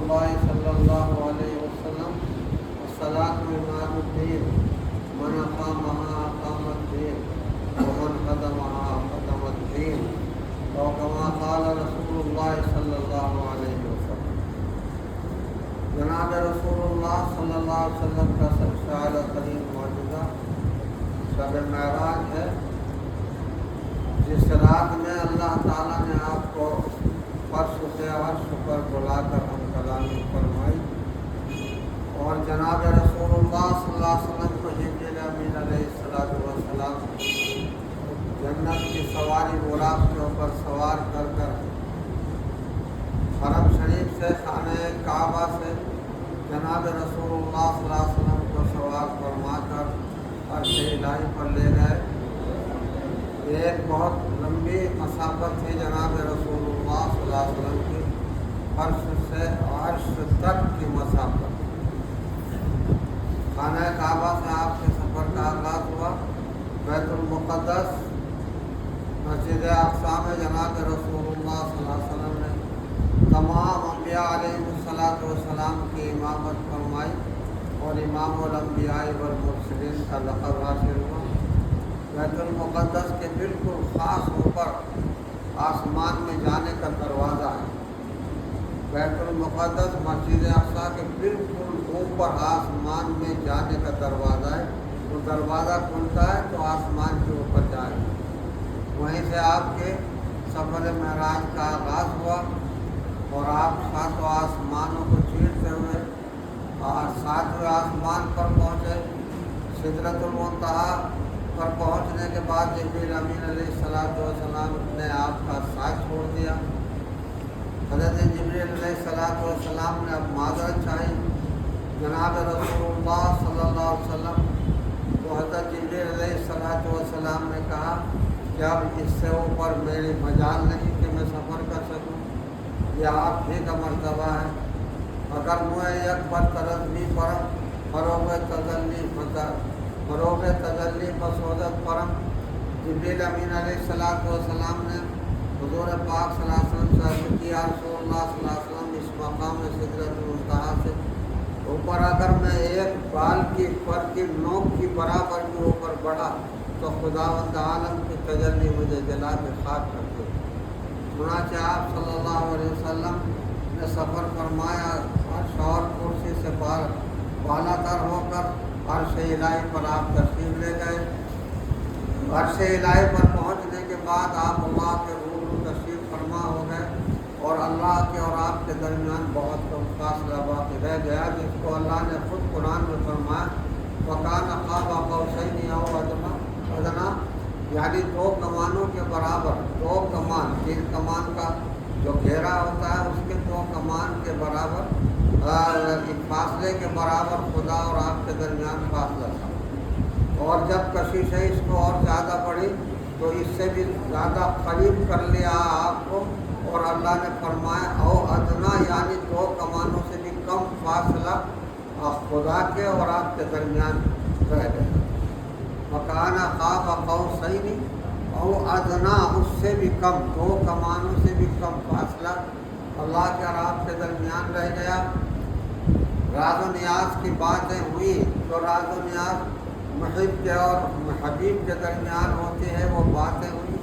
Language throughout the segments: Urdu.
الله صلى الله عليه وسلم الصلاة إمام الدين من أقامها أقام الدين ومن خدمها خدم الدين أو كما قال رسول الله صلى الله عليه وسلم۔ جناب رسول اللہ صلی اللہ علیہ وسلم کا سب سے اعلیٰ ترین معجزہ شب معراج ہے، جس رات میں اللہ تعالیٰ نے آپ کو فرش سے عرش پر بلا کر ہم کلامی فرمائی، اور جناب رسول اللہ صلی اللہ علیہ وسلم کو جبریل امین علیہ السلام جنت کی سواری براق کے اوپر سوار کر کر حرم شریف سے خانہ کعبہ سے جناب رسول اللہ صلی اللہ علیہ وسلم کو سوار فرما کر عرش الہی پر لے گئے۔ ایک بہت لمبی مسافت تھی جناب رسول اللہ صلی اللہ علیہ وسلم کی، فرش سے عرش تک کی مسافت۔ خانہ کعبہ سے آپ کے سفر کا آغاز ہوا، بیت المقدس مسجد اقصی میں جناب رسول اللہ صلی اللہ علیہ وسلم نے تمام انبیاء علیہ السلام کی امامت فرمائی اور امام الانبیاء والمرسلین کا لقب حاصل ہوا۔ بیت المقدس کے بالکل خاص اوپر آسمان میں جانے کا دروازہ ہے۔ بیت المقدس مسجد اقصی کے بالکل اوپر آسمان میں جانے کا دروازہ ہے، وہ دروازہ کھلتا ہے تو آسمان کے اوپر جائے۔ وہیں سے آپ کے سفر معراج کا آغاز ہوا اور آپ ساتوں آسمانوں کو چیرتے ہوئے ساتویں آسمان پر پہنچے۔ سدرۃ المنتہا پر پہنچنے کے بعد جبریل امین علیہ السلام نے آپ کا ساتھ چھوڑ دیا۔ حضرت جبریل علیہ السلام نے اب معذرت چاہی۔ جناب رسول اللہ صلی اللہ علیہ وسلم کو حضرت جبریل علیہ السلام نے کہا کہ اب اس سے اوپر میری مجال نہیں کہ میں سفر کر سکوں، یہ آپ ہی کا مرتبہ ہے۔ اگر مجھے یک برطرف بھی پرم فروغ تجلی بسودت پرم۔ جبریل امین علیہ السلام نے حضور پاک صلی اللہ علیہ وسلم سے عرض کی، یا رسول اللہ صلی اللہ علیہ وسلم اس مقام سدرۃ المنتہا سے اوپر اگر میں ایک بال کی پر کی نوک کی برابر بھی اوپر بڑھا تو خداوند عالم کی تجلی مجھے جلا کے خاک کر دے۔ چنانچہ آپ صلی اللہ علیہ وسلم نے سفر فرمایا، عرش اور کرسی سے بالا تر ہو کر عرش الہی پر آپ تشریف لے گئے۔ عرش الہی پر پہنچنے کے بعد آپ اللہ کے روبرو تشریف فرما ہو گئے، اور اللہ کے اور آپ کے درمیان بہت کم فاصلہ باقی رہ گیا، جس کو اللہ نے خود قرآن میں فرمایا وَكَانَ قَابَ قَوْسَيْنِ أَوْ أَدْنَىٰ، یعنی دو کمانوں کے برابر، دو کمان، تین کمان کا جو گھیرا ہوتا ہے اس کے دو کمان کے برابر فاصلے کے برابر خدا اور آپ کے درمیان فاصلہ تھا۔ اور جب کشش ہے اس کو اور زیادہ بڑھی تو اس سے بھی زیادہ قریب کر لیا آپ کو، اور اللہ نے فرمایا او ادنا، یعنی دو کمانوں سے بھی کم فاصلہ خدا کے اور آپ کے درمیان رہ گیا۔ مکان قاب قوسین او ادنا، اس سے بھی کم، دو کمانوں سے بھی کم فاصلہ اللہ کے اور آپ کے درمیان رہ گیا۔ راز و نیاز کی باتیں ہوئی، جو راز و نیاز محب کے اور حبیب کے درمیان ہوتی ہے وہ باتیں ہوئی،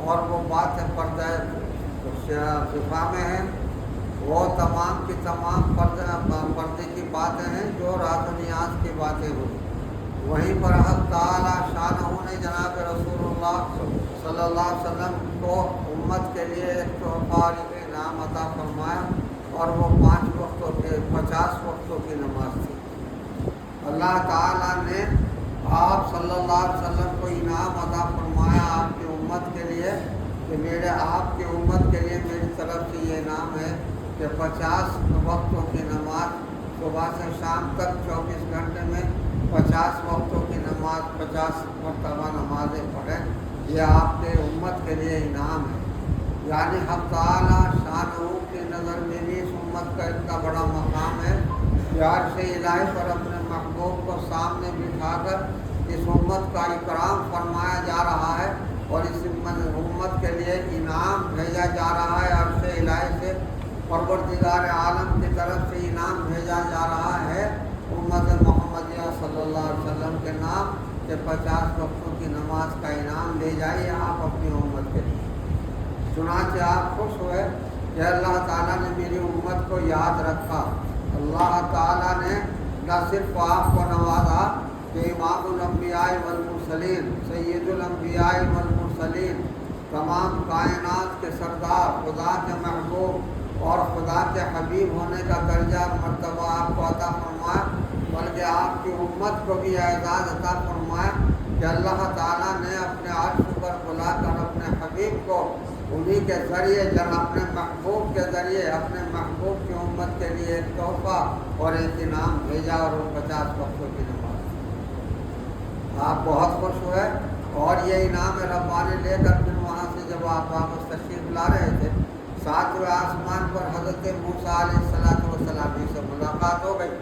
اور وہ باتیں پردہ خفا میں ہیں، وہ تمام کی تمام پردے کی باتیں ہیں جو راز و نیاز کی باتیں ہوئی۔ وہیں پر حق تعالیٰ شانہ نے جناب رسول اللہ صلی اللہ علیہ وسلم کو امت کے لیے ایک تحفہ اور ایک انعام عطا فرمایا، اور وہ 50 وقتوں کی نماز تھی۔ اللہ تعالیٰ نے آپ صلی اللہ علیہ وسلم کو انعام عطا فرمایا آپ کی امت کے لیے کہ آپ کی امت کے لیے میری طرف سے یہ انعام ہے کہ 50 وقتوں کی نماز صبح سے شام تک 24 گھنٹے میں 50 وقتوں کی نماز 50 مرتبہ نمازیں پڑھیں، یہ آپ کے امت کے لیے انعام ہے۔ یعنی حق تعالیٰ شانہ کی نظر میں بھی اس امت کا اتنا بڑا مقام ہے کہ عرش الہی پر اپنے محبوب کو سامنے بٹھا کر اس امت کا اکرام فرمایا جا رہا ہے، اور اس امت کے لیے انعام بھیجا جا رہا ہے عرش الہی سے پروردگار عالم کی طرف سے انعام بھیجا جا رہا ہے امت محمدیہ صلی اللہ علیہ وسلم کے نام کہ 50 وقتوں کی نماز کا انعام لے جائیے آپ اپنی امت کے لیے۔ چنانچہ آپ خوش ہوئے کہ اللہ تعالیٰ نے میری امت کو یاد رکھا۔ اللہ تعالیٰ نے نہ صرف آپ کو نوازا کہ امام الانبیاء والمرسلین، سید الانبیاء والمرسلین، تمام کائنات کے سردار، خدا کے محبوب اور خدا کے حبیب ہونے کا درجہ اور مرتبہ آپ کو عطا فرمایا، بلکہ آپ کی امت کو بھی اعزاز عطا فرمایا کہ اللہ تعالیٰ نے اپنے عرش پر بلا کر اپنے حبیب کو انہی کے ذریعے اپنے محبوب کے ذریعے اپنے محبوب کی امت کے لیے ایک تحفہ اور ایک انعام بھیجا، اور وہ 50 وقتوں کی نماز۔ آپ بہت خوش ہوئے اور یہ انعام ربانی لے کر پھر وہاں سے جب آپ واپس تشریف لا رہے تھے، 7ویں آسمان پر حضرت موسیٰ علیہ السلام سے ملاقات ہو گئی۔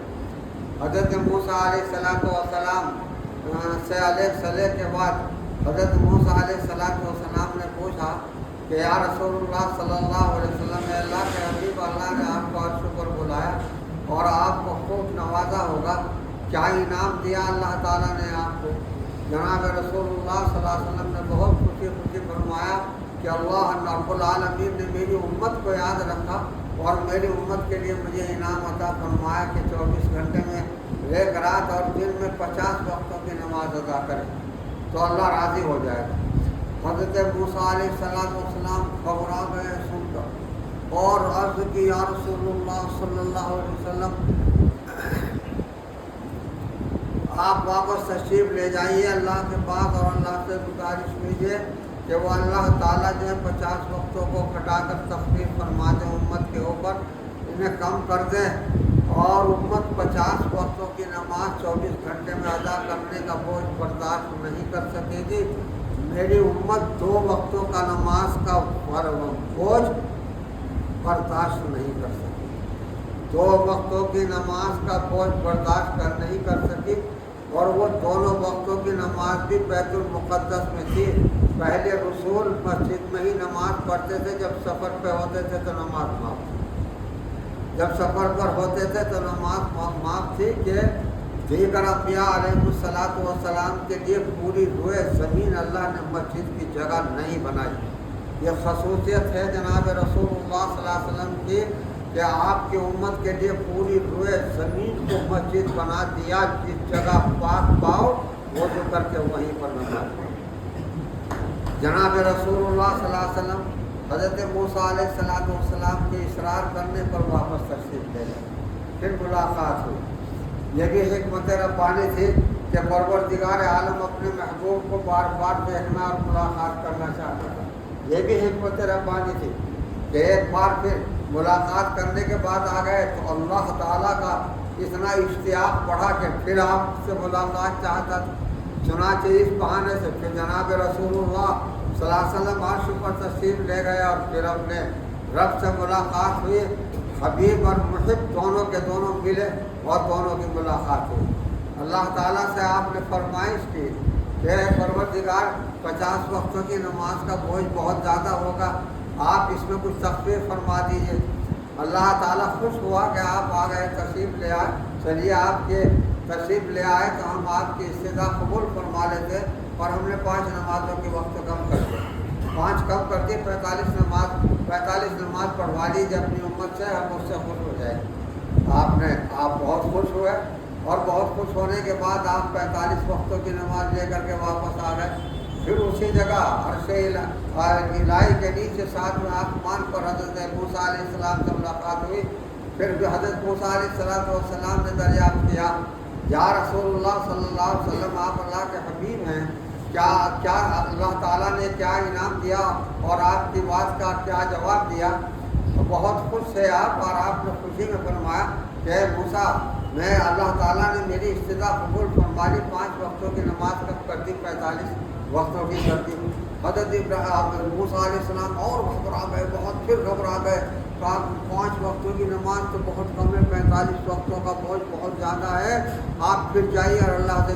حضرت موسیٰ علیہ السلام سے علیہ صلیح کے بعد حضرت موسیٰ علیہ السلام نے پوچھا کہ یا رسول اللہ صلی اللہ علیہ وسلم، اللہ کے حبیب، اللہ نے آپ کو عرش پر بلایا اور آپ کو خوب نوازا ہوگا، کیا انعام دیا اللہ تعالیٰ نے آپ کو؟ جناب رسول اللہ صلی اللہ علیہ وسلم نے بہت خوشی فرمایا کہ اللہ رب العالمین نے میری امت کو یاد رکھا اور میری امت کے لیے مجھے انعام عطا فرمایا کہ 24 گھنٹے میں ایک رات اور دن میں 50 وقتوں کی نماز ادا کرے تو اللہ راضی ہو جائے گا۔ حضرت موسیٰ علیہ السلام گھبرا گئے سن کر اور عرض کی یا رسول اللہ صلی اللہ علیہ وسلم، آپ واپس تشریف لے جائیے اللہ کے پاس اور اللہ سے گزارش کیجیے کہ وہ اللہ تعالیٰ جو ہے 50 وقتوں کو گھٹا کر تخفیف فرما دیں امت کے اوپر، انہیں کم کر دیں اور امت 50 وقتوں کی نماز 24 گھنٹے میں ادا کرنے کا بوجھ برداشت نہیں کر سکے گی۔ میری امت 2 وقتوں کا نماز کا بوجھ برداشت نہیں کر سکی، 2 وقتوں کی نماز کا بوجھ برداشت نہیں کر سکی، اور وہ دونوں وقتوں کی نماز بھی بیت المقدس میں تھی۔ پہلے رسول مسجد میں ہی نماز پڑھتے تھے، جب سفر پہ ہوتے تھے تو نماز معاف تھی، جب سفر پر ہوتے تھے تو نماز معاف تھی کہ دیگر انبیاء علیہ السلام کے لیے پوری روئے زمین اللہ نے مسجد کی جگہ نہیں بنائی۔ یہ خصوصیت ہے جناب رسول اللہ صلی اللہ علیہ وسلم کی کہ آپ کی امت کے لیے پوری روئے زمین کو مسجد بنا دیا، جس جگہ پاک پاؤ وضو کر کے وہیں پر نماز پڑھو۔ جناب رسول اللہ صلی اللہ علیہ وسلم حضرت موسیٰ علیہ السلام کے اصرار کرنے پر واپس تشریف لے گئے، پھر ملاقات ہوئی۔ یہ بھی حکمت ربانی تھی کہ پروردگار عالم اپنے محبوب کو بار بار دیکھنا اور ملاقات کرنا چاہتا تھا۔ یہ بھی حکمت ربانی تھی کہ ایک بار پھر ملاقات کرنے کے بعد آ گئے تو اللہ تعالیٰ کا اتنا اشتیاق بڑھا کہ پھر آپ سے ملاقات چاہتا تھا۔ چنانچہ اس بہانے سے پھر جناب رسول اللہ صلی اللہ علیہ وسلم عرش پر تشریف لے گئے اور پھر اپنے رب سے ملاقات ہوئی۔ حبیب اور محب دونوں کے دونوں ملے اور دونوں کی ملاقات ہوئی۔ اللہ تعالیٰ سے آپ نے فرمائش کی کہ پروردگار 50 وقتوں کی نماز کا بوجھ بہت زیادہ ہوگا، آپ اس میں کچھ تخفیف فرما دیجیے۔ اللہ تعالیٰ خوش ہوا کہ آپ آ گئے، تشریف لے آئے، چلیے آپ کے تشریف لے آئے تو ہم آپ کی استدعا قبول فرما لیتے، اور ہم نے 5 نمازوں کے وقت کم کر دیا، 5 کم کر دی، 45 نماز پڑھوا لیجیے اپنی امت سے، ہم اس سے خوش ہو جائیں۔ آپ بہت خوش ہوئے اور بہت خوش ہونے کے بعد آپ 45 وقتوں کی نماز لے کر کے واپس آ گئے۔ پھر اسی جگہ عرش الہی کے نیچے 7ویں آسمان پر حضرت موسیٰ علیہ السلام سے ملاقات ہوئی۔ پھر بھی حضرت موسیٰ علیہ السلام نے دریافت کیا، یا رسول اللہ صلی اللہ علیہ وسلم، آپ اللہ کے حبیب ہیں، کیا اللہ تعالیٰ نے کیا انعام دیا اور آپ کی بات کا کیا جواب دیا؟ تو بہت خوش تھے آپ، اور آپ نے خوشی میں فرمایا کہ اے موسیٰ، میں اللہ تعالیٰ نے میری استدعا قبول فرما لی، 5 وقتوں کی نماز کم کر دی، 45 وقتوں کی کر دی۔ حضرت موسیٰ علیہ السلام اور گھبرا گئے، بہت پھر گھبرا گئے، 5 وقتوں کی نماز تو بہت کم ہے، 45 وقتوں کا بوجھ بہت زیادہ ہے، آپ پھر جائیے اور اللہ سے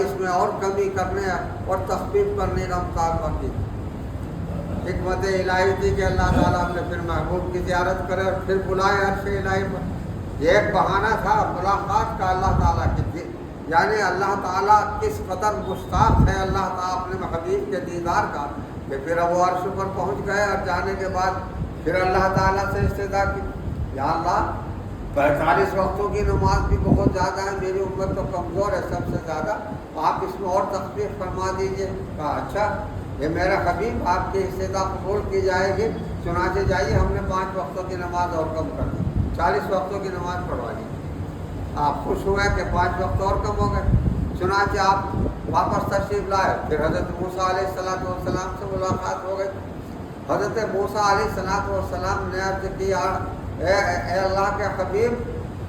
اس میں اور کمی کرنے اور تخفیف کرنے کا مطالبہ کیجیے۔ حکمت الہی تھی کہ اللہ تعالیٰ نے پھر محبوب کی زیارت کرے اور پھر بلائے عرش الہی پر۔ یہ ایک بہانہ تھا ملاقات کا اللہ تعالیٰ کی، یعنی اللہ تعالیٰ کس قدر مشتاق ہے اللہ تعالیٰ اپنے حبیب کے دیدار کا کہ پھر وہ عرش پر پہنچ گئے، اور جانے کے بعد پھر اللہ تعالیٰ سے استدعا کی، یا اللہ 45 وقتوں کی نماز بھی بہت زیادہ ہے، میری امت تو کمزور ہے سب سے زیادہ، آپ اس میں اور تخفیف فرما دیجئے۔ کہا اچھا، یہ میرا حبیب آپ کی استدعا قبول کی جائے گی، چنانچہ جائیے ہم نے 5 وقتوں کی نماز اور کم کر دی، 40 وقتوں کی نماز پڑھوا دی۔ آپ خوش ہوئے کہ 5 وقت اور کم ہو گئے، چنانچہ آپ واپس تشریف لائے۔ پھر حضرت موسیٰ علیہ السلام سے ملاقات ہو گئی۔ حضرت موسیٰ علیہ السلام نے عرض کی، اے اللہ کے حبیب،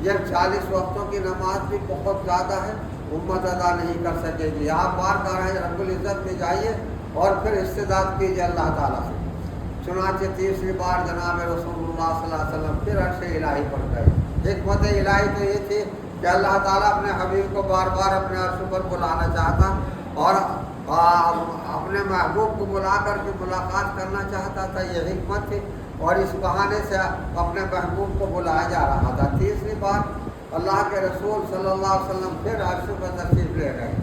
یہ 40 وقتوں کی نماز بھی بہت زیادہ ہے، امت ادا نہیں کر سکے گی، آپ بارگاہ رب العزت میں جائیے اور پھر استدعا کیجیے اللہ تعالیٰ سے۔ چنانچہ تیسری بار جناب رسول اللہ صلی اللہ علیہ وسلم پھر عرش الہی پر گئے۔ حکمت الہی تو یہ تھی کہ اللہ تعالیٰ اپنے حبیب کو بار بار اپنے عرش پر بلانا چاہتا اور اپنے محبوب کو بلا کر کے ملاقات کرنا چاہتا تھا، یہ حکمت تھی، اور اس بہانے سے اپنے محبوب کو بلایا جا رہا تھا۔ تیسری بار اللہ کے رسول صلی اللہ علیہ وسلم پھر عرش پر تشریف لے گئے،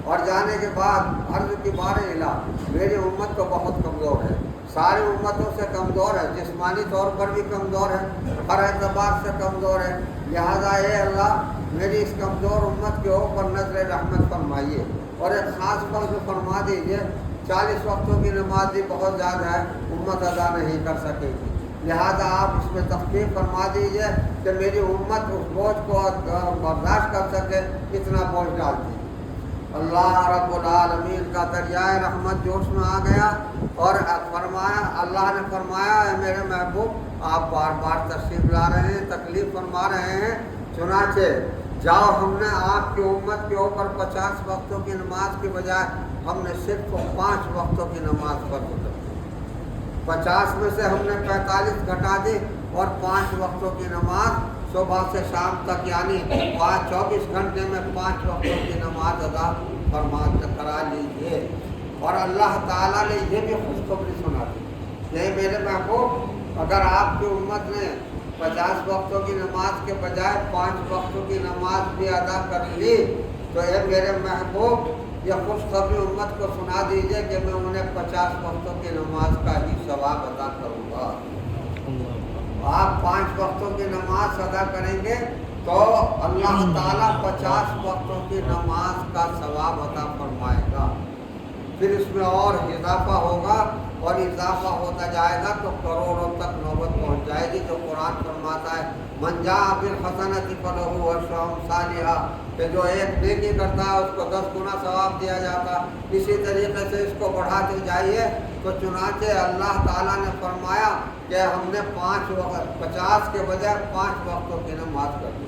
اور جانے کے بعد عرض کی بار الہ، میری امت تو بہت کمزور ہے، ساری امتوں سے کمزور ہے، جسمانی طور پر بھی کمزور ہے، ہر اعتبار سے کمزور ہے، لہذا اے اللہ میری اس کمزور امت کے اوپر نظر رحمت فرمائیے، اور ایک خاص بات فرما دیجیے، 40 وقتوں کی نماز بھی بہت زیادہ ہے، امت ادا نہیں کر سکے گی، لہذا آپ اس میں تخفیف فرما دیجیے کہ میری امت اس بوجھ کو برداشت کر سکے، اتنا بوجھ ڈال دیجیے۔ اللہ رب العالمین کا دریائے رحمت جوش میں آ گیا، اور فرمایا، اللہ نے فرمایا، اے میرے محبوب آپ بار بار تشریف لا رہے ہیں، تکلیف فرما رہے ہیں، چنانچہ جاؤ، ہم نے آپ کی امت کے اوپر 50 وقتوں کی نماز کی بجائے ہم نے صرف 5 وقتوں کی نماز فرض کر دی، 50 میں سے ہم نے 45 گھٹا دی، اور 5 وقتوں کی نماز صبح سے شام تک، یعنی 24 گھنٹے میں 5 وقتوں کی نماز ادا کرا لیجیے۔ اور اللہ تعالیٰ نے یہ بھی خوشخبری سنا دی کہ میرے محبوب، اگر آپ کی امت نے 50 وقتوں کی نماز کے بجائے 5 وقتوں کی نماز بھی ادا کر لی، تو اے میرے محبوب یہ خوشخبری امت کو سنا دیجیے کہ میں انہیں 50 وقتوں کی نماز کا ہی ثواب ادا کروں گا۔ آپ 5 وقتوں کی نماز ادا کریں گے تو اللہ تعالیٰ 50 وقتوں کی نماز کا ثواب عطا فرمائے گا، پھر اس میں اور اضافہ ہوگا، اور اضافہ ہوتا جائے گا تو کروڑوں تک نوبت پہنچ جائے گی، جو قرآن فرماتا ہے من جاء بالحسنۃ فلہ عشر امثالھا، کہ جو ایک نیکی کرتا ہے اس کو 10 گنا ثواب دیا جاتا، اسی طریقے سے اس کو بڑھاتے جائیے۔ تو چنانچہ اللہ تعالیٰ نے فرمایا کہ ہم نے 50 کے بجائے 5 وقتوں کی نماز کر دی،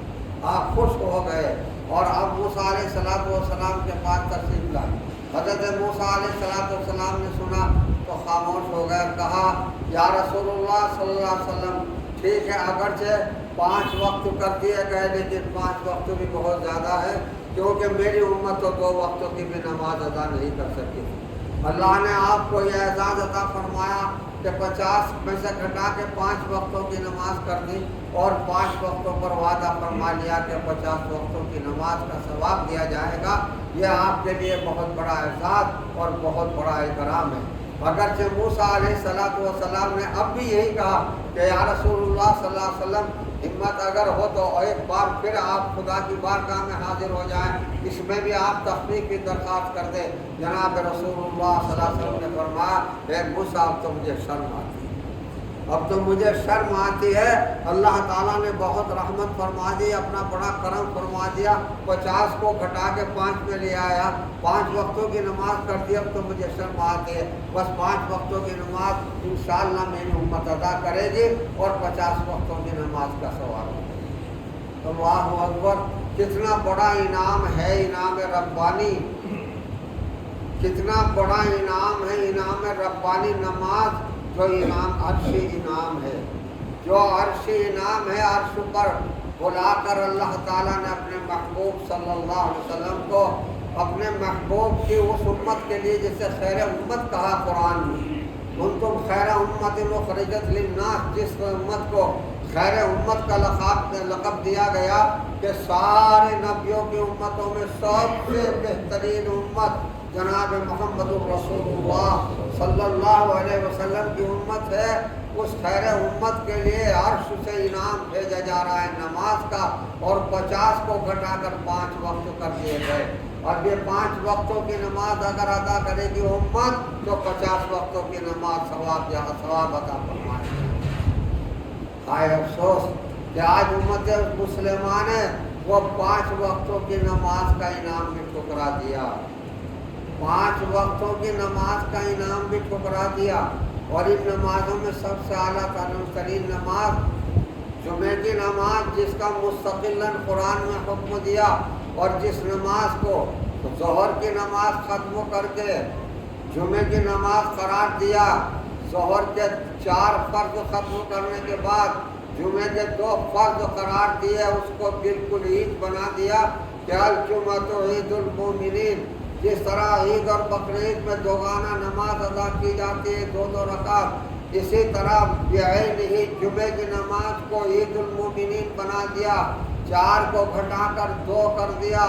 آپ خوش ہو گئے، اور اب موسیٰ علیہ السلام کے پاس تشریف لائے۔ حضرت موسیٰ علیہ السلام نے سنا تو خاموش ہو گئے، کہا یا رسول اللہ صلی اللہ علیہ وسلم، ٹھیک ہے اگرچہ 5 وقت کر دیے گئے، لیکن 5 وقت بھی بہت زیادہ ہے، کیونکہ میری امت تو 2 وقتوں کی بھی نماز ادا نہیں کر سکتی۔ اللہ نے آپ کو یہ اعزاز عطا فرمایا کہ 50 میں سے گھٹا کے 5 وقتوں کی نماز کر دی، اور 5 وقتوں پر وعدہ فرما لیا کہ 50 وقتوں کی نماز کا ثواب دیا جائے گا۔ یہ آپ کے لیے بہت بڑا اعزاز اور بہت بڑا اکرام ہے۔ اگرچہ موسیٰ علیہ السلام نے اب بھی یہی کہا کہ یا رسول اللہ صلی اللہ علیہ وسلم، ہمت اگر ہو تو ایک بار پھر آپ خدا کی بارگاہ میں حاضر ہو جائیں، اس میں بھی آپ تخفیف کی درخواست کر دیں۔ جناب رسول اللہ صلی اللہ علیہ وسلم نے فرمایا، اے موسیٰ اب تو مجھے شرم آتی ہے، اب تو مجھے شرم آتی ہے، اللہ تعالیٰ نے بہت رحمت فرما دی، اپنا بڑا کرم فرما دیا، 50 کو گھٹا کے 5 میں لے آیا، 5 وقتوں کی نماز کر دی، اب تو مجھے شرم آتی ہے، بس 5 وقتوں کی نماز انشاءاللہ میری امت ادا کرے گی، اور 50 وقتوں کی نماز کا ثواب ہوگا۔ اللہ اکبر، کتنا بڑا انعام ہے، انعام ربانی، کتنا بڑا انعام ہے، انعام ربانی نماز، جو انعام عرشی انعام ہے، جو عرشی انعام ہے۔ عرش پر بلا کر اللہ تعالیٰ نے اپنے محبوب صلی اللہ علیہ وسلم کو، اپنے محبوب کی اس امت کے لیے جسے خیر امت کہا قرآن میں، کنتم خیر امت اخرجت للناس، جس امت کو خیر امت کا لقب دیا گیا کہ سارے نبیوں کی امتوں میں سب سے بہترین امت جناب محمد الرسول اللہ صلی اللہ علیہ وسلم کی امت ہے، اس خیر امت کے لیے عرش سے انعام بھیجا جا رہا ہے نماز کا، اور 50 کو گھٹا کر 5 وقت کر دیے گئے۔ اب یہ 5 وقتوں کی نماز اگر ادا کرے گی امت تو 50 وقتوں کی نماز ثواب عطا فرمائے۔ ہائے افسوس کہ آج امت مسلمہ نے وہ 5 وقتوں کی نماز کا انعام بھی ٹھکرا دیا، 5 وقتوں کی نماز کا انعام بھی ٹھکرا دیا۔ اور ان نمازوں میں سب سے اعلیٰ ترین نماز جمعے کی نماز، جس کا مستقلاً قرآن میں حکم دیا، اور جس نماز کو ظہر کی نماز ختم کر کے جمعے کی نماز قرار دیا، ظہر کے 4 فرض ختم کرنے کے بعد جمعے کے 2 فرض قرار دیے، اس کو بالکل عید بنا دیا کہ الجمعۃ عید المومنین۔ جس طرح عید اور بقرعید میں دوگانہ نماز ادا کی جاتی ہے 2 رکعت، اسی طرح بعین ہی جمعے کی نماز کو عید المومنین بنا دیا، 4 کو گھٹا کر 2 کر دیا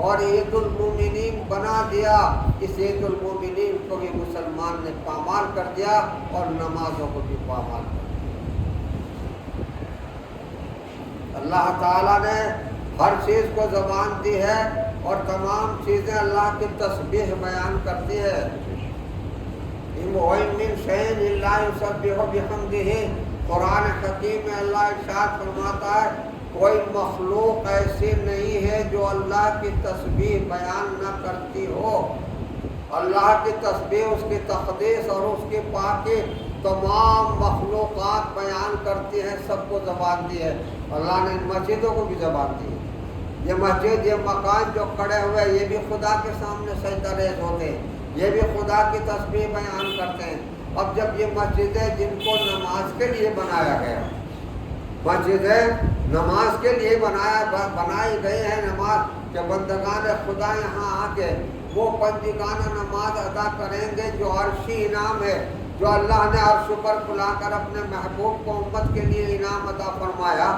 اور عید المومنین بنا دیا۔ اس عید المومنین کو بھی مسلمان نے پامال کر دیا اور نمازوں کو بھی پامال کر دیا۔ اللہ تعالیٰ نے ہر چیز کو زبان دی ہے اور تمام چیزیں اللہ کی تسبیح بیان کرتی ہے۔ وَإِن مِّن شَيْءٍ إِلَّا يُسَبِّحُ بِحَمْدِهِ، قرآن حکیم میں اللہ ارشاد فرماتا ہے کوئی مخلوق ایسی نہیں ہے جو اللہ کی تسبیح بیان نہ کرتی ہو۔ اللہ کی تسبیح، اس کی تقدیس اور اس کی پاکی تمام مخلوقات بیان کرتی ہیں، سب کو زبان دی ہے۔ اللہ نے مسجدوں کو بھی زبان دی ہے۔ یہ مسجد، یہ مکان جو کھڑے ہوئے، یہ بھی خدا کے سامنے سجدہ ریز ہوتے ہیں، یہ بھی خدا کی تسبیح بیان کرتے ہیں۔ اب جب یہ مسجدیں جن کو نماز کے لیے بنایا گیا، مسجدیں نماز کے لیے بنائی گئی ہیں، نماز کہ بندگان خدا یہاں آ کے وہ پنجگانہ نماز ادا کریں گے جو عرشی انعام ہے، جو اللہ نے عرش پر بلا کر اپنے محبوب کو امت کے لیے انعام عطا فرمایا،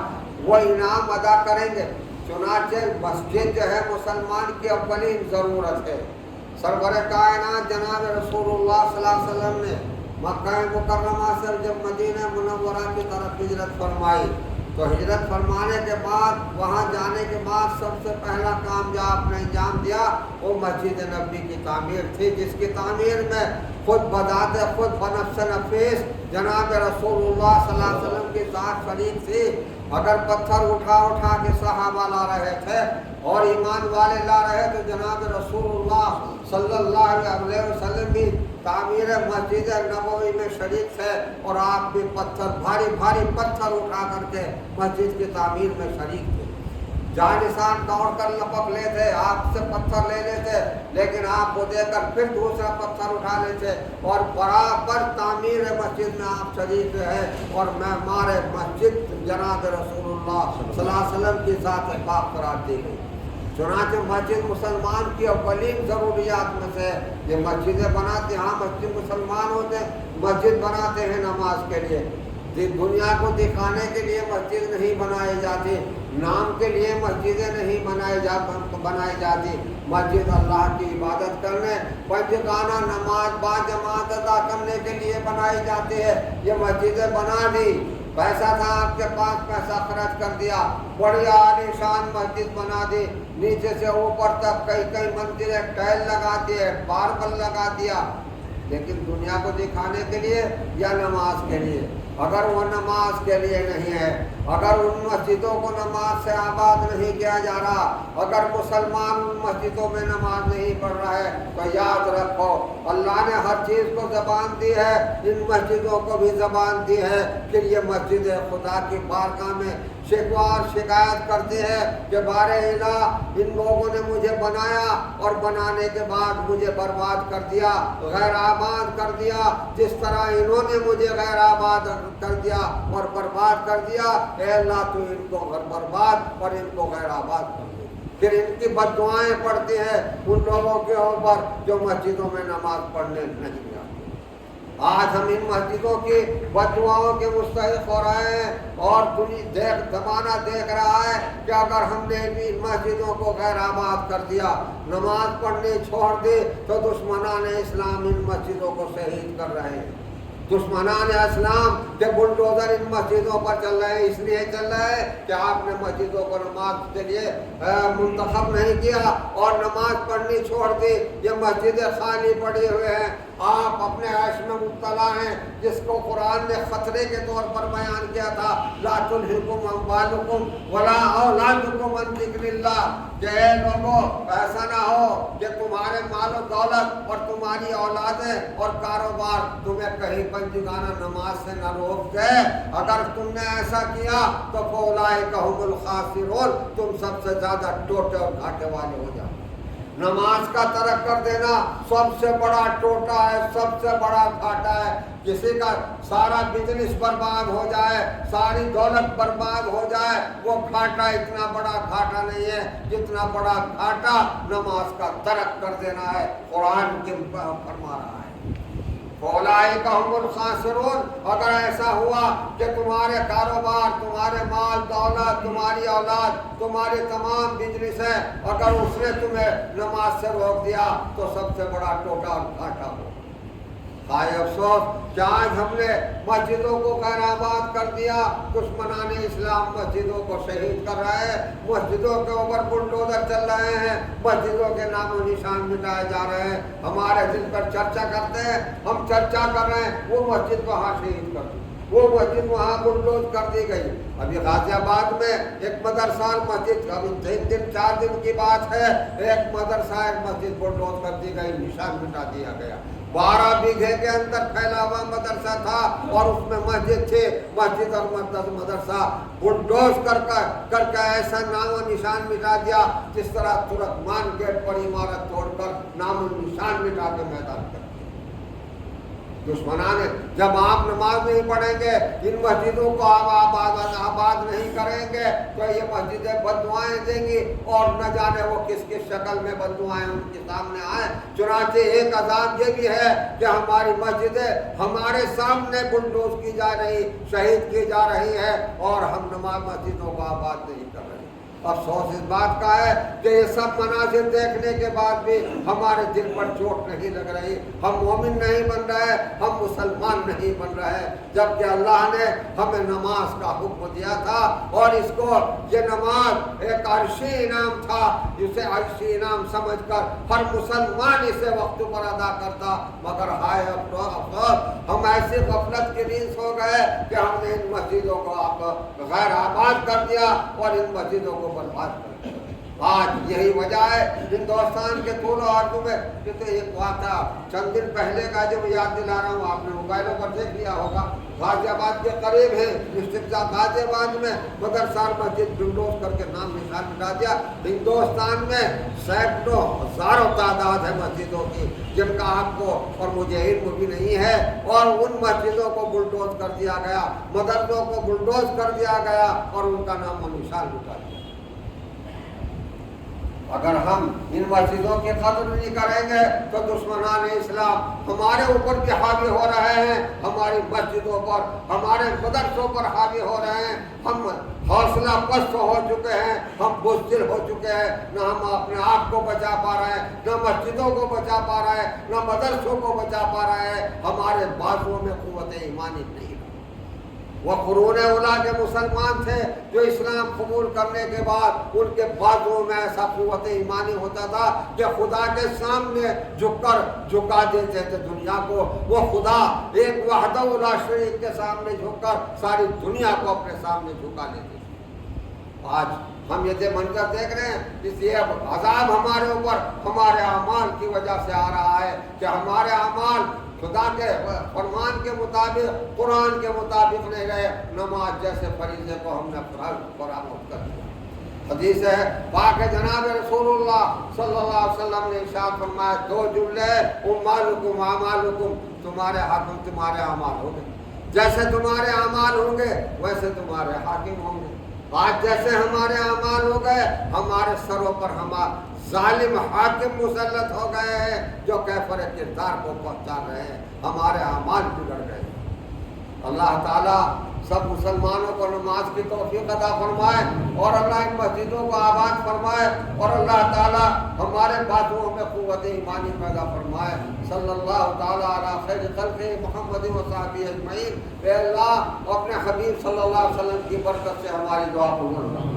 وہ انعام ادا کریں گے۔ چنانچہ مسجد جو ہے مسلمان کی اولین ضرورت ہے۔ سرور کائنات جناب رسول اللہ صلی اللہ علیہ وسلم نے مکہ مکرمہ سے جب مدینہ منورہ کی طرف ہجرت فرمائی تو ہجرت فرمانے کے بعد، وہاں جانے کے بعد سب سے پہلا کام جو آپ نے انجام دیا وہ مسجد نبی کی تعمیر تھی، جس کی تعمیر میں خود بذات خود بنفس نفیس جناب رسول اللہ صلی اللہ علیہ وسلم کی ذات شریک تھی۔ اگر پتھر اٹھا کے صحابہ لا رہے تھے اور ایمان والے لا رہے تو جناب رسول اللہ صلی اللہ علیہ وسلم بھی تعمیر مسجد نبوی میں شریک تھے، اور آپ بھی بھاری پتھر اٹھا کر کے مسجد کی تعمیر میں شریک تھے۔ جانسان دوڑ کر لپک لیتے، آپ سے پتھر لے لیتے، لیکن آپ کو دے کر پھر دوسرا پتھر اٹھا لیتے، اور برابر تعمیر مسجد میں آپ شریک رہے، اور معمار مسجد جناب رسول اللہ صلی اللہ علیہ وسلم کی ذات پاک قرار دی گئی۔ چنانچہ مسجد مسلمان کی اولین ضروریات میں سے یہ مسجدیں بناتے ہیں۔ ہاں مسجد مسلمان ہوتے ہیں، مسجد بناتے ہیں نماز کے لیے، دنیا کو دکھانے کے لیے مسجد نہیں بنائی جاتی، نام کے لیے مسجدیں نہیں بنائی جاتی۔ مسجد اللہ کی عبادت کرنے، پنجگانہ نماز با جماعت ادا کرنے کے لیے بنائی جاتی ہے۔ یہ مسجدیں بنا دی، پیسہ تھا آپ کے پاس، پیسہ خرچ کر دیا، بڑی عالی شان مسجد بنا دی، نیچے سے اوپر تک کئی منزلیں ٹائل لگا دیے، ماربل لگا دیا، لیکن دنیا کو دکھانے کے لیے یا نماز کے لیے؟ اگر وہ نماز کے لیے نہیں ہے، اگر ان مسجدوں کو نماز سے آباد نہیں کیا جا رہا، اگر مسلمان ان مسجدوں میں نماز نہیں پڑھ رہا ہے، تو یاد رکھو اللہ نے ہر چیز کو زبان دی ہے، ان مسجدوں کو بھی زبان دی ہے کہ یہ مسجد خدا کی بارگاہ میں شکوہ اور شکایت کرتے ہیں کہ بار الہ ان لوگوں نے مجھے بنایا اور بنانے کے بعد مجھے برباد کر دیا، غیر آباد کر دیا، جس طرح انہوں نے مجھے غیر آباد کر دیا اور برباد کر دیا، اے اللہ تو ان کو برباد اور ان کو غیر آباد کر دے۔ پھر ان کی بد دعائیں پڑھتے ہیں ان لوگوں کے اوپر جو مسجدوں میں نماز پڑھنے نہیں آتے۔ آج ہم ان مسجدوں کی بددعاؤں کے مستحق ہو رہے ہیں، اور زمانہ دیکھ رہا ہے کہ اگر ہم نے بھی ان مسجدوں کو غیر آباد کر دیا، نماز پڑھنی چھوڑ دی، تو دشمنان اسلام ان مسجدوں کو شہید کر رہے ہیں۔ دشمنان اسلام کے بلڈوزر ان مسجدوں پر چل رہے ہیں، اس لیے چل رہے ہیں کہ آپ نے مسجدوں کو نماز کے لیے منتخب نہیں کیا اور نماز پڑھنی چھوڑ دی۔ یہ مسجدیں خالی پڑی ہوئے ہیں، آپ اپنے عیش میں مبتلا ہیں، جس کو قرآن نے خطرے کے طور پر بیان کیا تھا، لا تلہکم اموالکم ولا اولادکم عن ذکر اللہ، کہ اے لوگوں ایسا نہ ہو کہ تمہارے مال و دولت اور تمہاری اولادیں اور کاروبار تمہیں کہیں بندگانہ نماز سے نہ روک دے۔ اگر تم نے ایسا کیا تو فاولئک ھم الخاسرون، تم سب سے زیادہ ٹوٹے اور گھاٹے والے ہو جاؤ۔ نماز کا ترک کر دینا سب سے بڑا ٹوٹا ہے، سب سے بڑا گھاٹا ہے۔ کسی کا سارا بزنس برباد ہو جائے، ساری دولت برباد ہو جائے، وہ گھاٹا اتنا بڑا گھاٹا نہیں ہے جتنا بڑا گھاٹا نماز کا ترک کر دینا ہے۔ قرآن کے فرما رہا ہے فاولئک ھم الخاسرون، اگر ایسا ہوا کہ تمہارے کاروبار، تمہارے مال دولت، تمہاری اولاد، تمہارے تمام بزنس ہیں، اگر اس نے تمہیں نماز سے روک دیا تو سب سے بڑا ٹوٹا اور گھاٹا ہو۔ ہائے افسوس کہ آج ہم نے مسجدوں کو غیر آباد کر دیا، دشمنان اسلام مسجدوں کو شہید کر رہے ہیں، مسجدوں کے اوپر بلڈوزر چل رہے ہیں، مسجدوں کے نام و نشان مٹائے جا رہے ہیں۔ ہمارے دل پر چرچا کرتے ہیں، ہم چرچا کر رہے ہیں، وہ مسجد وہاں شہید کر دی، وہ مسجد وہاں بلڈوز کر دی گئی۔ ابھی غازی آباد میں ایک مدرسہ مسجد، ابھی 3 دن کی بات ہے، ایک مدرسہ ایک مسجد بلڈوز کر دی گئی، نشان مٹا دیا گیا۔ 12 بیگھے کے اندر پھیلا ہوا مدرسہ تھا اور اس میں مسجد تھی، مسجد اور مدرسہ بلڈوز کر کے ایسا نام و نشان مٹا دیا، جس طرح ترکمان گیٹ پر عمارت توڑ کر نام و نشان مٹا کے میدان کر دیا۔ دشمنان جب آپ نماز نہیں پڑھیں گے، ان مسجدوں کو آپ آباد نہیں کریں گے، تو یہ مسجدیں بددعائیں دیں گی، اور نہ جانے وہ کس کس شکل میں بددعائیں ان کے سامنے آئیں۔ چنانچہ ایک عذاب یہ بھی ہے کہ ہماری مسجدیں ہمارے سامنے بلڈوز کی جا رہی، شہید کی جا رہی ہے، اور ہم مسجدوں کو آباد نہیں کر رہے۔ افسوس اس بات کا ہے کہ یہ سب مناظر دیکھنے کے بعد بھی ہمارے دل پر چوٹ نہیں لگ رہی، ہم مومن نہیں بن رہے، ہم مسلمان نہیں بن رہے، جبکہ اللہ نے ہمیں نماز کا حکم دیا تھا، اور اس کو یہ نماز ایک عرشی انعام تھا، جسے عرشی انعام سمجھ کر ہر مسلمان اسے وقت پر ادا کرتا۔ مگر ہائے افسوس، ہم ایسی غفلت کی نیند سو گئے کہ ہم نے ان مسجدوں کو غیر آباد کر دیا اور ان مسجدوں کو برباد کر دیا۔ آج یہی وجہ ہے ہندوستان کے طول و عرض میں، کیونکہ ایک واقعہ چند دن پہلے کا جو میں یاد دلا رہا ہوں، آپ نے موبائلوں پر دیکھ لیا ہوگا، غازی آباد کے قریب ہے ڈسٹرکٹ غازی آباد میں مدرسہ مسجد بلڈوز کر کے نام نشان مٹا دیا۔ ہندوستان میں سینکڑوں ہزاروں تعداد ہے مسجدوں کی جن کا آپ کو اور مجھے علم بھی نہیں ہے، اور ان مسجدوں کو بلڈوز کر دیا گیا، مدرسوں کو بلڈوز کر دیا گیا اور ان کا نام و نشان مٹا دیا۔ اگر ہم ان مسجدوں کی قدر نہیں کریں گے تو دشمنان اسلام ہمارے اوپر بھی حاوی ہو رہے ہیں، ہماری مسجدوں پر، ہمارے مدرسوں پر حاوی ہو رہے ہیں۔ ہم حوصلہ پست ہو چکے ہیں، ہم بزدل ہو چکے ہیں، نہ ہم اپنے آپ کو بچا پا رہے ہیں، نہ مسجدوں کو بچا پا رہے ہیں، نہ مدرسوں کو بچا پا رہے ہیں۔ ہمارے بازوؤں میں قوت ایمانی نہیں۔ وہ قرون اولیٰ کے مسلمان تھے جو اسلام قبول کرنے کے بعد ان کے بازوؤں میں ایسا قوت ایمانی ہوتا تھا کہ خدا کے سامنے جھکا دیتے تھے دنیا کو۔ وہ خدا ایک وحدہ لا شریک کے سامنے جھک کر ساری دنیا کو اپنے سامنے جھکا لیتے تھے۔ آج ہم یہ منظر دیکھ رہے ہیں، اس لیے عذاب ہمارے اوپر ہمارے اعمال کی وجہ سے آ رہا ہے کہ ہمارے اعمال خدا کے فرمان کے مطابق، قرآن کے مطابق نہیں رہے۔ نماز جیسے فریضے کو ہم نے فراموش کر دیا۔ حدیث ہے پاک جناب رسول اللہ صلی اللہ علیہ وسلم نے ارشاد فرمایا، 2 جملے، اموالکم اعمالکم، تمہارے حاکم تمہارے اعمال ہوں گے، جیسے تمہارے اعمال ہوں گے ویسے تمہارے حاکم ہوں گے۔ آج جیسے ہمارے اعمال ہو گئے، ہم ہمارے سروں پر ظالم حاکم مسلط ہو گئے ہیں جو کیفر کردار کو پہنچا رہے ہیں، ہمارے اعمال بگڑ گئے۔ اللہ تعالیٰ سب مسلمانوں کو نماز کی توفیق عطا فرمائے اور اللہ ان مسجدوں کو آباد فرمائے اور اللہ تعالیٰ ہمارے بازوؤں میں قوت ایمانی پیدا فرمائے۔ صلی اللہ تعالیٰ علی خیر خلق محمد و صحابہ اجمعین۔ اے اللہ اپنے حبیب صلی اللہ علیہ وسلم کی برکت سے ہماری دعا قبول فرما۔